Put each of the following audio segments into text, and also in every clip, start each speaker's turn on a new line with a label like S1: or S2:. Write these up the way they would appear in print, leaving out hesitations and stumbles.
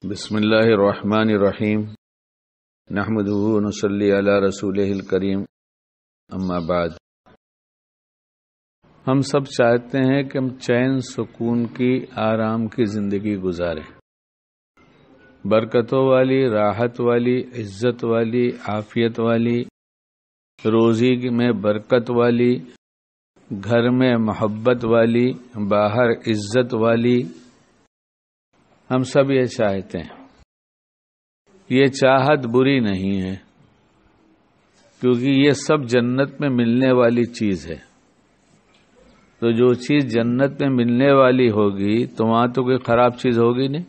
S1: بسم اللہ الرحمن الرحیم نحمدہ ونصلی علی رسولہ الکریم اما بعد۔ ہم سب چاہتے ہیں کہ ہم چین سکون کی آرام کی زندگی گزاریں، برکتوں والی، راحت والی، عزت والی، عافیت والی، روزی میں برکت والی، گھر میں محبت والی، باہر عزت والی۔ ہم سب یہ چاہتے ہیں۔ یہ چاہت بری نہیں ہے، کیونکہ یہ سب جنت میں ملنے والی چیز ہے۔ تو جو چیز جنت میں ملنے والی ہوگی تو وہاں تو کوئی خراب چیز ہوگی نہیں،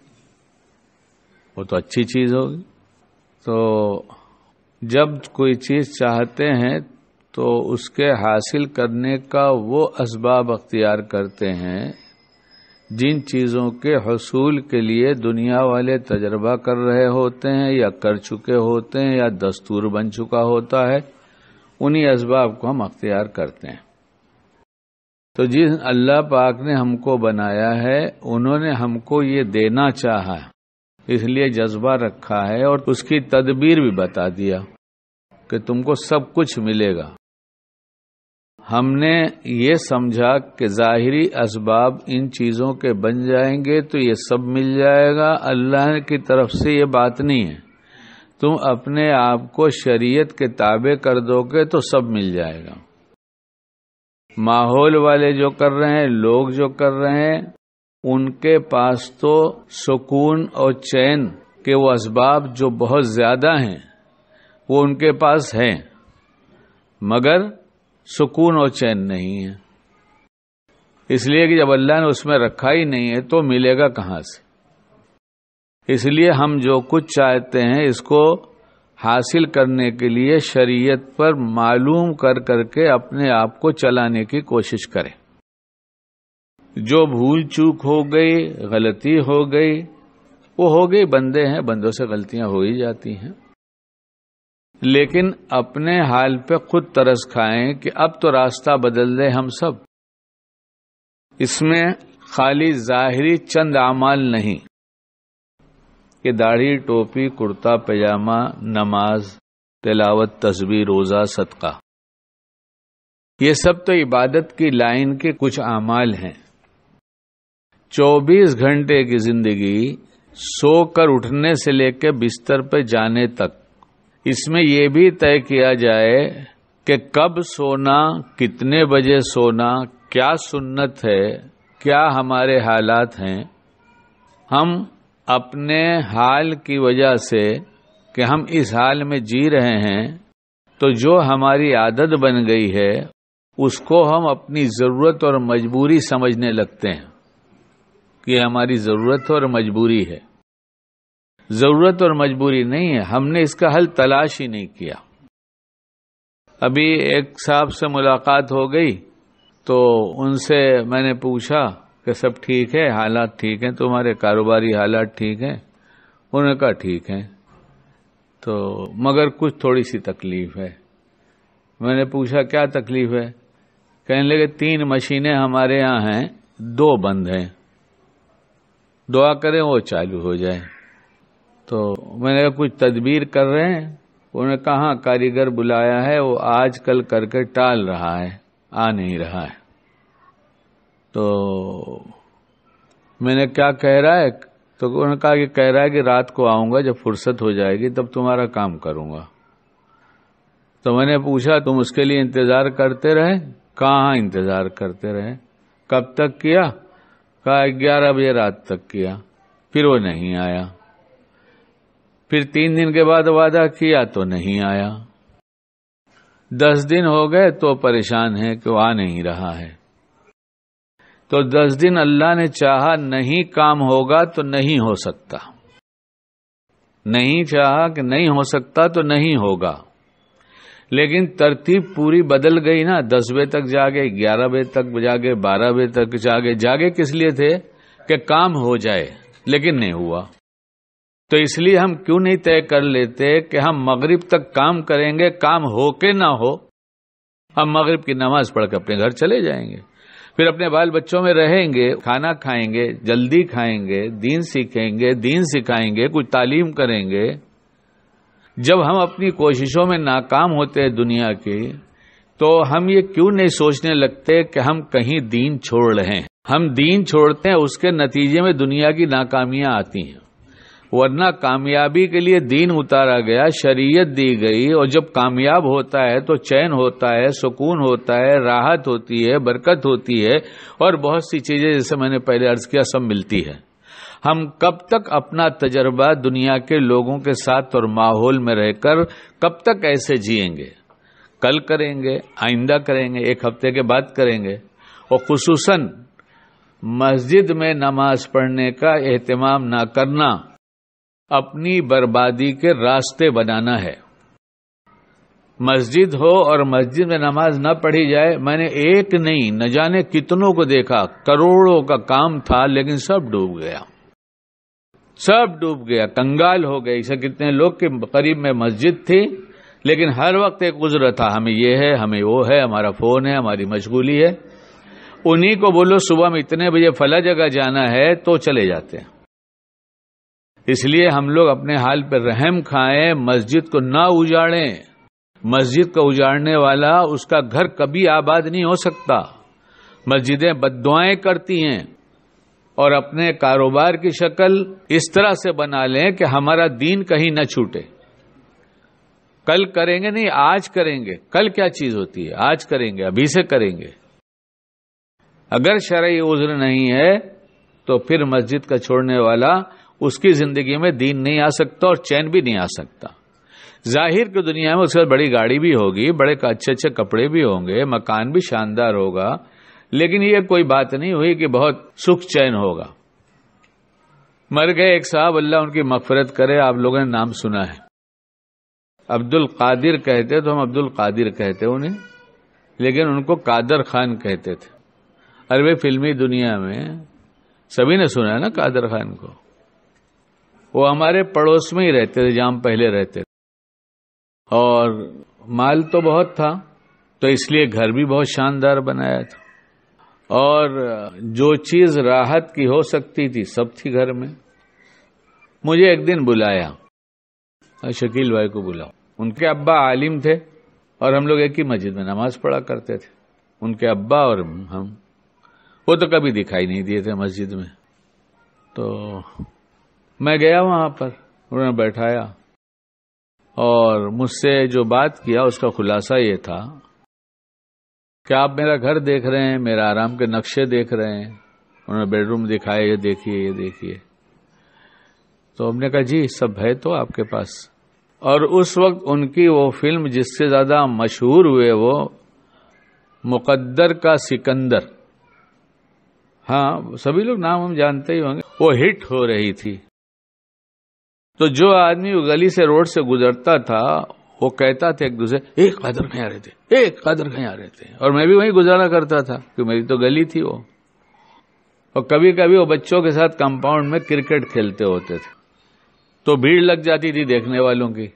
S1: وہ تو اچھی چیز ہوگی۔ تو جب کوئی چیز چاہتے ہیں تو اس کے حاصل کرنے کا وہ اسباب اختیار کرتے ہیں جن چیزوں کے حصول کے لیے دنیا والے تجربہ کر رہے ہوتے ہیں یا کر چکے ہوتے ہیں یا دستور بن چکا ہوتا ہے، انہی اسباب کو ہم اختیار کرتے ہیں۔ تو جس اللہ پاک نے ہم کو بنایا ہے انہوں نے ہم کو یہ دینا چاہا، اس لیے جذبہ رکھا ہے اور اس کی تدبیر بھی بتا دیا کہ تم کو سب کچھ ملے گا۔ ہم نے یہ سمجھا کہ ظاہری اسباب ان چیزوں کے بن جائیں گے تو یہ سب مل جائے گا۔ اللہ کی طرف سے یہ بات نہیں ہے، تم اپنے آپ کو شریعت کے تابع کر دو گے تو سب مل جائے گا۔ ماحول والے جو کر رہے ہیں، لوگ جو کر رہے ہیں، ان کے پاس تو سکون اور چین کے وہ اسباب جو بہت زیادہ ہیں وہ ان کے پاس ہیں، مگر سکون اور چین نہیں ہے، اس لیے کہ جب اللہ نے اس میں رکھا ہی نہیں ہے تو ملے گا کہاں سے۔ اس لیے ہم جو کچھ چاہتے ہیں اس کو حاصل کرنے کے لیے شریعت پر معلوم کر کر کے اپنے آپ کو چلانے کی کوشش کریں۔ جو بھول چوک ہو گئی، غلطی ہو گئی، وہ ہو گئی، بندے ہیں، بندوں سے غلطیاں ہو ہی جاتی ہیں، لیکن اپنے حال پہ خود ترس کھائیں کہ اب تو راستہ بدل دیں ہم سب۔ اس میں خالی ظاہری چند اعمال نہیں کہ داڑھی، ٹوپی، کرتا پاجامہ، نماز، تلاوت، تسبیح، روزہ، صدقہ، یہ سب تو عبادت کی لائن کے کچھ اعمال ہیں۔ 24 گھنٹے کی زندگی سو کر اٹھنے سے لے کے بستر پہ جانے تک، اس میں یہ بھی طے کیا جائے کہ کب سونا، کتنے بجے سونا، کیا سنت ہے، کیا ہمارے حالات ہیں۔ ہم اپنے حال کی وجہ سے کہ ہم اس حال میں جی رہے ہیں تو جو ہماری عادت بن گئی ہے اس کو ہم اپنی ضرورت اور مجبوری سمجھنے لگتے ہیں کہ ہماری ضرورت اور مجبوری ہے۔ ضرورت اور مجبوری نہیں ہے، ہم نے اس کا حل تلاش ہی نہیں کیا۔ ابھی ایک صاحب سے ملاقات ہو گئی تو ان سے میں نے پوچھا کہ سب ٹھیک ہے، حالات ٹھیک ہیں، تمہارے کاروباری حالات ٹھیک ہیں؟ انہوں نے کہا ٹھیک ہیں، تو مگر کچھ تھوڑی سی تکلیف ہے۔ میں نے پوچھا کیا تکلیف ہے؟ کہنے لگے 3 مشینیں ہمارے ہاں ہیں، 2 بند ہیں، دعا کریں وہ چالو ہو جائے۔ تو میں نے کہا کچھ تدبیر کر رہے ہیں؟ انہوں نے کہا کاریگر بلایا ہے، وہ آج کل کر کے ٹال رہا ہے، آ نہیں رہا ہے۔ تو میں نے کیا کہہ رہا ہے؟ تو انہوں نے کہا کہ کہہ رہا ہے کہ رات کو آؤں گا، جب فرصت ہو جائے گی تب تمہارا کام کروں گا۔ تو میں نے پوچھا تم اس کے لیے انتظار کرتے رہے؟ کہاں انتظار کرتے رہے؟ کب تک کیا؟ کہا 11 بجے رات تک کیا، پھر وہ نہیں آیا۔ پھر 3 دن کے بعد وعدہ کیا تو نہیں آیا۔ 10 دن ہو گئے تو پریشان ہے کہ وہ آ نہیں رہا ہے۔ تو 10 دن اللہ نے چاہا نہیں کام ہوگا تو نہیں ہو سکتا، نہیں چاہا کہ نہیں ہو سکتا تو نہیں ہوگا، لیکن ترتیب پوری بدل گئی نا۔ 10 بجے تک جاگے، 11 بجے تک جاگے، 12 بجے تک جاگے کس لیے تھے؟ کہ کام ہو جائے، لیکن نہیں ہوا۔ تو اس لیے ہم کیوں نہیں طے کر لیتے کہ ہم مغرب تک کام کریں گے، کام ہو کے نہ ہو، ہم مغرب کی نماز پڑھ کے اپنے گھر چلے جائیں گے۔ پھر اپنے بال بچوں میں رہیں گے، کھانا کھائیں گے، جلدی کھائیں گے، دین سیکھیں گے، دین سکھائیں گے، کچھ تعلیم کریں گے۔ جب ہم اپنی کوششوں میں ناکام ہوتے ہیں دنیا کی، تو ہم یہ کیوں نہیں سوچنے لگتے کہ ہم کہیں دین چھوڑ رہے ہیں؟ ہم دین چھوڑتے ہیں، اس کے نتیجے میں دنیا کی ناکامیاں آتی ہیں، ورنہ کامیابی کے لیے دین اتارا گیا، شریعت دی گئی، اور جب کامیاب ہوتا ہے تو چین ہوتا ہے، سکون ہوتا ہے، راحت ہوتی ہے، برکت ہوتی ہے، اور بہت سی چیزیں جیسے میں نے پہلے عرض کیا سب ملتی ہے۔ ہم کب تک اپنا تجربہ دنیا کے لوگوں کے ساتھ اور ماحول میں رہ کر کب تک ایسے جئیں گے؟ کل کریں گے، آئندہ کریں گے، ایک ہفتے کے بعد کریں گے، اور خصوصاً مسجد میں نماز پڑھنے کا اہتمام نہ کرنا اپنی بربادی کے راستے بنانا ہے۔ مسجد ہو اور مسجد میں نماز نہ پڑھی جائے، میں نے ایک نہیں نہ جانے کتنوں کو دیکھا، کروڑوں کا کام تھا لیکن سب ڈوب گیا، سب ڈوب گیا، کنگال ہو گئے۔ اسے کتنے لوگ کے قریب میں مسجد تھی لیکن ہر وقت ایک عذر تھا، ہمیں یہ ہے، ہمیں وہ ہے، ہمارا فون ہے، ہماری مشغولی ہے۔ انہی کو بولو صبح میں اتنے بجے فلاں جگہ جانا ہے تو چلے جاتے ہیں۔ اس لیے ہم لوگ اپنے حال پہ رحم کھائیں، مسجد کو نہ اجاڑیں۔ مسجد کو اجاڑنے والا اس کا گھر کبھی آباد نہیں ہو سکتا۔ مسجدیں بددعائیں کرتی ہیں، اور اپنے کاروبار کی شکل اس طرح سے بنا لیں کہ ہمارا دین کہیں نہ چھوٹے۔ کل کریں گے نہیں، آج کریں گے۔ کل کیا چیز ہوتی ہے؟ آج کریں گے، ابھی سے کریں گے۔ اگر شرعی عذر نہیں ہے تو پھر مسجد کا چھوڑنے والا اس کی زندگی میں دین نہیں آ سکتا اور چین بھی نہیں آ سکتا۔ ظاہر کی دنیا میں اس کے بعد بڑی گاڑی بھی ہوگی، بڑے اچھے اچھے کپڑے بھی ہوں گے، مکان بھی شاندار ہوگا، لیکن یہ کوئی بات نہیں ہوئی کہ بہت سکھ چین ہوگا۔ مر گئے ایک صاحب، اللہ ان کی مغفرت کرے، آپ لوگوں نے نام سنا ہے، عبد القادر کہتے تو ہم عبد القادر کہتے انہیں، لیکن ان کو قادر خان کہتے تھے۔ عربی فلمی دنیا میں سبھی نے سنا ہے نا قادر خان کو۔ وہ ہمارے پڑوس میں ہی رہتے تھے جہاں ہم پہلے رہتے تھے، اور مال تو بہت تھا تو اس لیے گھر بھی بہت شاندار بنایا تھا، اور جو چیز راحت کی ہو سکتی تھی سب تھی گھر میں۔ مجھے ایک دن بلایا، شکیل بھائی کو بلاؤ۔ ان کے ابا عالم تھے اور ہم لوگ ایک ہی مسجد میں نماز پڑھا کرتے تھے، ان کے ابا اور ہم۔ وہ تو کبھی دکھائی نہیں دیے تھے مسجد میں، تو میں گیا وہاں پر، انہوں نے بیٹھایا اور مجھ سے جو بات کیا اس کا خلاصہ یہ تھا کہ آپ میرا گھر دیکھ رہے ہیں، میرا آرام کے نقشے دیکھ رہے ہیں۔ انہوں نے بیڈ روم دکھایا، یہ دیکھیے یہ دیکھیے۔ تو ہم نے کہا جی سب ہے تو آپ کے پاس۔ اور اس وقت ان کی وہ فلم جس سے زیادہ مشہور ہوئے وہ مقدر کا سکندر، ہاں سبھی لوگ نام ہم جانتے ہی ہوں گے، وہ ہٹ ہو رہی تھی۔ تو جو آدمی گلی سے روڈ سے گزرتا تھا وہ کہتا تھا ایک دوسرے، ایک قادر کہیں رہتے، ایک قادر کہیں رہتے، اور میں بھی وہیں گزارا کرتا تھا کیونکہ میری تو گلی تھی وہ۔ اور کبھی کبھی وہ بچوں کے ساتھ کمپاؤنڈ میں کرکٹ کھیلتے ہوتے تھے تو بھیڑ لگ جاتی تھی دیکھنے والوں کی۔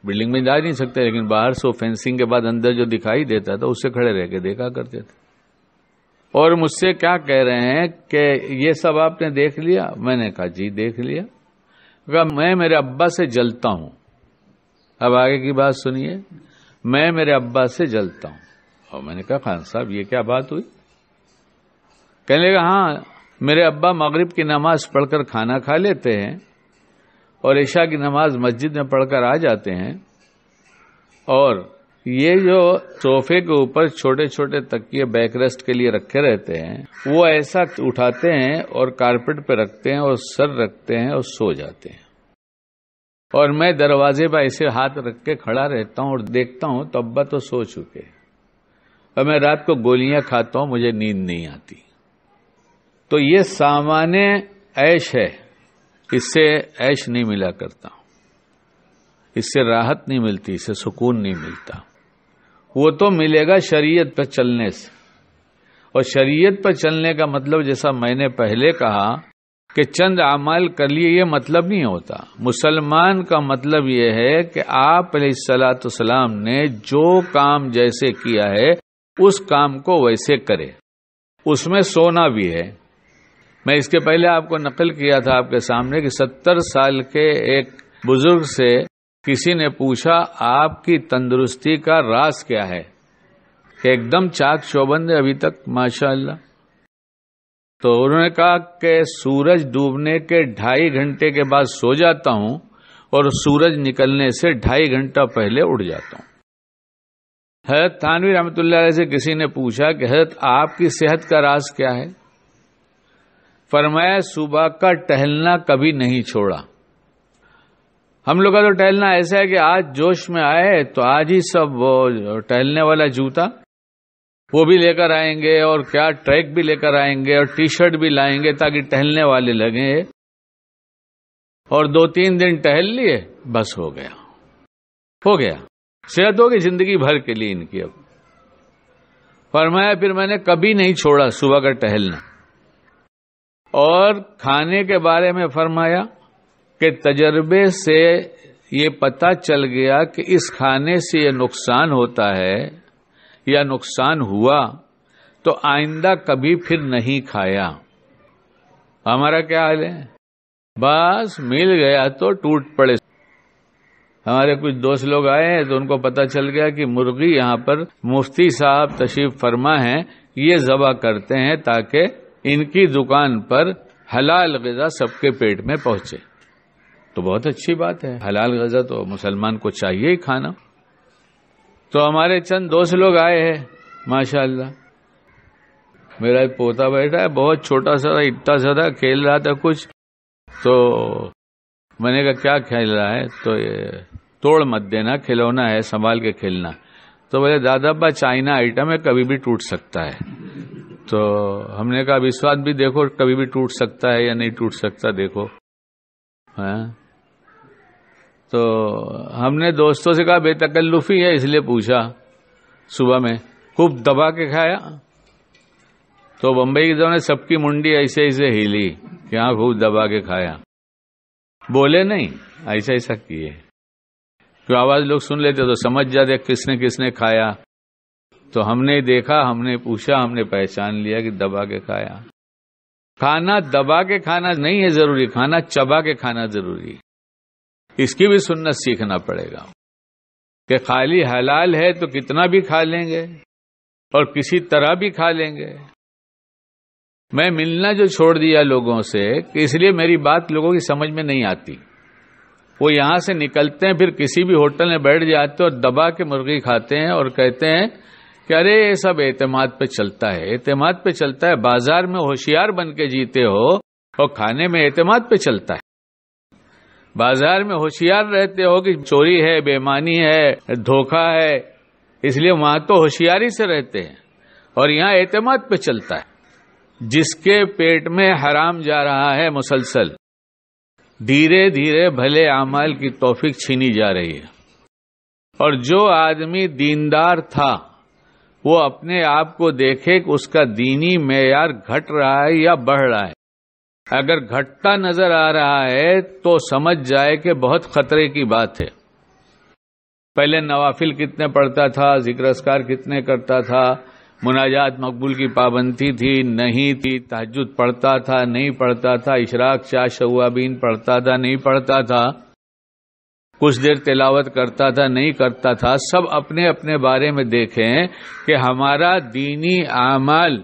S1: بلڈنگ میں جا نہیں سکتے لیکن باہر سے فینسنگ کے بعد اندر جو دکھائی دیتا تھا اس سے کھڑے رہ کے دیکھا کرتے تھے۔ اور مجھ سے کیا کہہ رہے ہیں کہ یہ سب آپ نے دیکھ لیا؟ میں نے کہا جی دیکھ لیا۔ کہا میں میرے ابا سے جلتا ہوں۔ اب آگے کی بات سنیے، میں میرے ابا سے جلتا ہوں۔ اور میں نے کہا خان صاحب یہ کیا بات ہوئی؟ کہنے لگا ہاں میرے ابا مغرب کی نماز پڑھ کر کھانا کھا لیتے ہیں اور عشاء کی نماز مسجد میں پڑھ کر آ جاتے ہیں، اور یہ جو صوفے کے اوپر چھوٹے چھوٹے تکیے بیک ریسٹ کے لیے رکھے رہتے ہیں وہ ایسا اٹھاتے ہیں اور کارپیٹ پہ رکھتے ہیں اور سر رکھتے ہیں اور سو جاتے ہیں، اور میں دروازے پہ ایسے ہاتھ رکھ کے کھڑا رہتا ہوں اور دیکھتا ہوں تو ابا تو سو چکے، اور میں رات کو گولیاں کھاتا ہوں، مجھے نیند نہیں آتی۔ تو یہ سامان عیش ہے، اس سے عیش نہیں ملا کرتا، اس سے راحت نہیں ملتی، اس سے سکون نہیں ملتا۔ وہ تو ملے گا شریعت پر چلنے سے، اور شریعت پر چلنے کا مطلب جیسا میں نے پہلے کہا کہ چند اعمال کر لیے یہ مطلب نہیں ہوتا۔ مسلمان کا مطلب یہ ہے کہ آپ علیہ الصلوۃ والسلام نے جو کام جیسے کیا ہے اس کام کو ویسے کرے۔ اس میں سونا بھی ہے. میں اس کے پہلے آپ کو نقل کیا تھا آپ کے سامنے کہ 70 سال کے ایک بزرگ سے کسی نے پوچھا آپ کی تندرستی کا راز کیا ہے کہ ایک دم چاک چوبند ہے ابھی تک ماشاءاللہ. تو انہوں نے کہا کہ سورج ڈوبنے کے 2.5 گھنٹے کے بعد سو جاتا ہوں اور سورج نکلنے سے 2.5 گھنٹہ پہلے اٹھ جاتا ہوں. حضرت تھانوی رحمۃ اللہ علیہ سے کسی نے پوچھا کہ حضرت آپ کی صحت کا راز کیا ہے؟ فرمایا صبح کا ٹہلنا کبھی نہیں چھوڑا. ہم لوگ کا تو ٹہلنا ایسا ہے کہ آج جوش میں آئے تو آج ہی سب وہ ٹہلنے والا جوتا وہ بھی لے کر آئیں گے اور کیا ٹریک بھی لے کر آئیں گے اور ٹی شرٹ بھی لائیں گے تاکہ ٹہلنے والے لگیں اور 2-3 دن ٹہل لیے بس ہو گیا صحت ہوگی زندگی بھر کے لیے ان کی. اب فرمایا پھر میں نے کبھی نہیں چھوڑا صبح کا ٹہلنا. اور کھانے کے بارے میں فرمایا کہ تجربے سے یہ پتہ چل گیا کہ اس کھانے سے یہ نقصان ہوتا ہے یا نقصان ہوا تو آئندہ کبھی پھر نہیں کھایا. ہمارا کیا حال ہے؟ بس مل گیا تو ٹوٹ پڑے. ہمارے کچھ دوست لوگ آئے ہیں تو ان کو پتہ چل گیا کہ مرغی یہاں پر مفتی صاحب تشریف فرما ہیں یہ ذبح کرتے ہیں تاکہ ان کی دکان پر حلال غذا سب کے پیٹ میں پہنچے. تو بہت اچھی بات ہے، حلال غذا تو مسلمان کو چاہیے ہی کھانا. تو ہمارے چند دوست لوگ آئے ہیں ماشاءاللہ. میرا ایک پوتا بیٹھا ہے بہت چھوٹا سا اتنا زیادہ کھیل رہا تھا کچھ. تو میں نے کہا کیا کھیل رہا ہے؟ تو یہ توڑ مت دینا، کھلونا ہے سنبھال کے کھیلنا. تو بولے دادا ابا چائنا آئٹم ہے کبھی بھی ٹوٹ سکتا ہے. تو ہم نے کہا اس بات بھی دیکھو کبھی بھی ٹوٹ سکتا ہے یا نہیں ٹوٹ سکتا دیکھو. تو ہم نے دوستوں سے کہا بے تکلفی ہے اس لیے پوچھا. صبح میں خوب دبا کے کھایا تو بمبئی کی نے سب کی منڈی ایسے ایسے ہلی کہ ہاں خوب دبا کے کھایا. بولے نہیں، ایسا کیے. تو آواز لوگ سن لیتے تو سمجھ جاتے کس نے کھایا. تو ہم نے دیکھا، ہم نے پوچھا، ہم نے پہچان لیا کہ دبا کے کھایا. کھانا دبا کے کھانا نہیں ہے ضروری، کھانا چبا کے کھانا ضروری. اس کی بھی سنت سیکھنا پڑے گا کہ خالی حلال ہے تو کتنا بھی کھا لیں گے اور کسی طرح بھی کھا لیں گے. میں ملنا جو چھوڑ دیا لوگوں سے کہ اس لیے میری بات لوگوں کی سمجھ میں نہیں آتی. وہ یہاں سے نکلتے ہیں پھر کسی بھی ہوٹل میں بیٹھ جاتے اور دبا کے مرغی کھاتے ہیں اور کہتے ہیں کہ ارے یہ سب اعتماد پہ چلتا ہے. اعتماد پہ چلتا ہے؟ بازار میں ہوشیار بن کے جیتے ہو اور کھانے میں اعتماد پہ چلتا ہے. بازار میں ہوشیار رہتے ہو کہ چوری ہے، بے ایمانی ہے، دھوکہ ہے، اس لیے وہاں تو ہوشیاری سے رہتے ہیں اور یہاں اعتماد پہ چلتا ہے. جس کے پیٹ میں حرام جا رہا ہے مسلسل دھیرے دھیرے بھلے اعمال کی توفیق چھینی جا رہی ہے. اور جو آدمی دیندار تھا وہ اپنے آپ کو دیکھے کہ اس کا دینی معیار گھٹ رہا ہے یا بڑھ رہا ہے. اگر گھٹتا نظر آ رہا ہے تو سمجھ جائے کہ بہت خطرے کی بات ہے. پہلے نوافل کتنے پڑھتا تھا، ذکر اذکار کتنے کرتا تھا، مناجات مقبول کی پابندی تھی نہیں تھی، تہجد پڑھتا تھا نہیں پڑھتا تھا، اشراق شاہ شوابین پڑھتا تھا نہیں پڑھتا تھا، کچھ دیر تلاوت کرتا تھا نہیں کرتا تھا. سب اپنے اپنے بارے میں دیکھیں کہ ہمارا دینی اعمال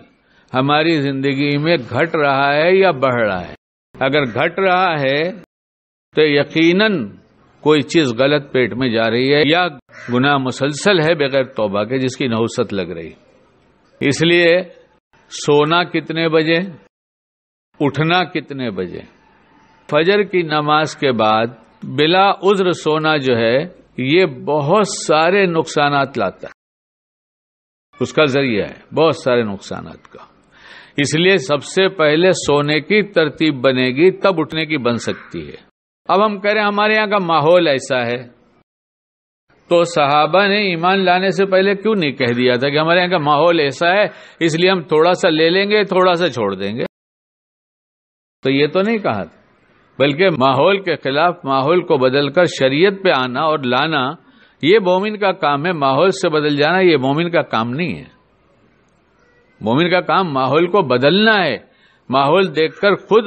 S1: ہماری زندگی میں گھٹ رہا ہے یا بڑھ رہا ہے. اگر گھٹ رہا ہے تو یقیناً کوئی چیز غلط پیٹ میں جا رہی ہے یا گناہ مسلسل ہے بغیر توبہ کے جس کی نحوست لگ رہی. اس لیے سونا کتنے بجے، اٹھنا کتنے بجے. فجر کی نماز کے بعد بلا عذر سونا جو ہے یہ بہت سارے نقصانات لاتا ہے. اس کا ذریعہ ہے بہت سارے نقصانات کا. اس لیے سب سے پہلے سونے کی ترتیب بنے گی تب اٹھنے کی بن سکتی ہے. اب ہم کہہ رہے ہیں ہمارے یہاں کا ماحول ایسا ہے تو صحابہ نے ایمان لانے سے پہلے کیوں نہیں کہہ دیا تھا کہ ہمارے یہاں کا ماحول ایسا ہے اس لیے ہم تھوڑا سا لے لیں گے تھوڑا سا چھوڑ دیں گے. تو یہ تو نہیں کہا تھا، بلکہ ماحول کے خلاف ماحول کو بدل کر شریعت پہ آنا اور لانا یہ مومن کا کام ہے. ماحول سے بدل جانا یہ مومن کا کام نہیں ہے. مومن کا کام ماحول کو بدلنا ہے، ماحول دیکھ کر خود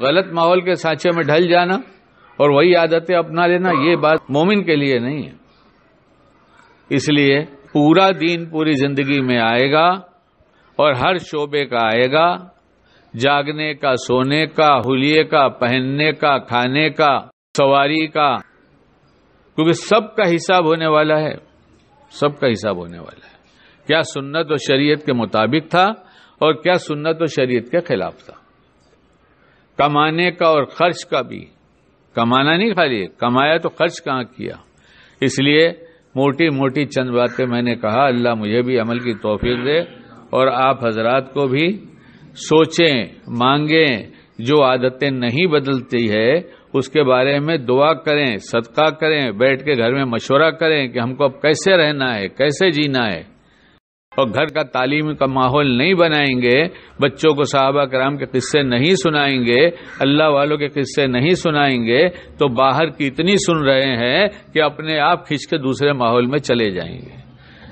S1: غلط ماحول کے سانچے میں ڈھل جانا اور وہی عادتیں اپنا لینا، یہ بات مومن کے لیے نہیں ہے۔ اس لیے پورا دین پوری زندگی میں آئے گا اور ہر شعبے کا آئے گا، جاگنے کا، سونے کا، حلیے کا، پہننے کا، کھانے کا، سواری کا، کیونکہ سب کا حساب ہونے والا ہے، سب کا حساب ہونے والا ہے۔ کیا سنت و شریعت کے مطابق تھا اور کیا سنت و شریعت کے خلاف تھا؟ کمانے کا اور خرچ کا بھی، کمانا نہیں خالی، کمایا تو خرچ کہاں کیا؟ اس لیے موٹی موٹی چند باتیں میں نے کہا، اللہ مجھے بھی عمل کی توفیق دے اور آپ حضرات کو بھی سوچیں، مانگیں، جو عادتیں نہیں بدلتی ہے اس کے بارے میں دعا کریں، صدقہ کریں، بیٹھ کے گھر میں مشورہ کریں کہ ہم کو اب کیسے رہنا ہے، کیسے جینا ہے۔ اور گھر کا تعلیم کا ماحول نہیں بنائیں گے، بچوں کو صحابہ کرام کے قصے نہیں سنائیں گے، اللہ والوں کے قصے نہیں سنائیں گے، تو باہر کی اتنی سن رہے ہیں کہ اپنے آپ کھینچ کے دوسرے ماحول میں چلے جائیں گے۔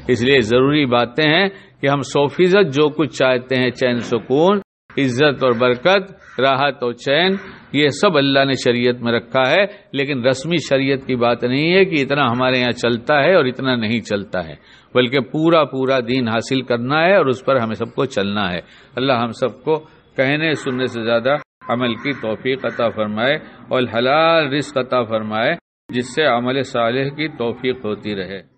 S1: اس لیے ضروری باتیں ہیں کہ ہم 100% جو کچھ چاہتے ہیں، چین سکون، عزت اور برکت، راحت اور چین، یہ سب اللہ نے شریعت میں رکھا ہے، لیکن رسمی شریعت کی بات نہیں ہے کہ اتنا ہمارے یہاں چلتا ہے اور اتنا نہیں چلتا ہے، بلکہ پورا دین حاصل کرنا ہے اور اس پر ہمیں سب کو چلنا ہے۔ اللہ ہم سب کو کہنے سننے سے زیادہ عمل کی توفیق عطا فرمائے اور حلال رزق عطا فرمائے، جس سے عمل صالح کی توفیق ہوتی رہے۔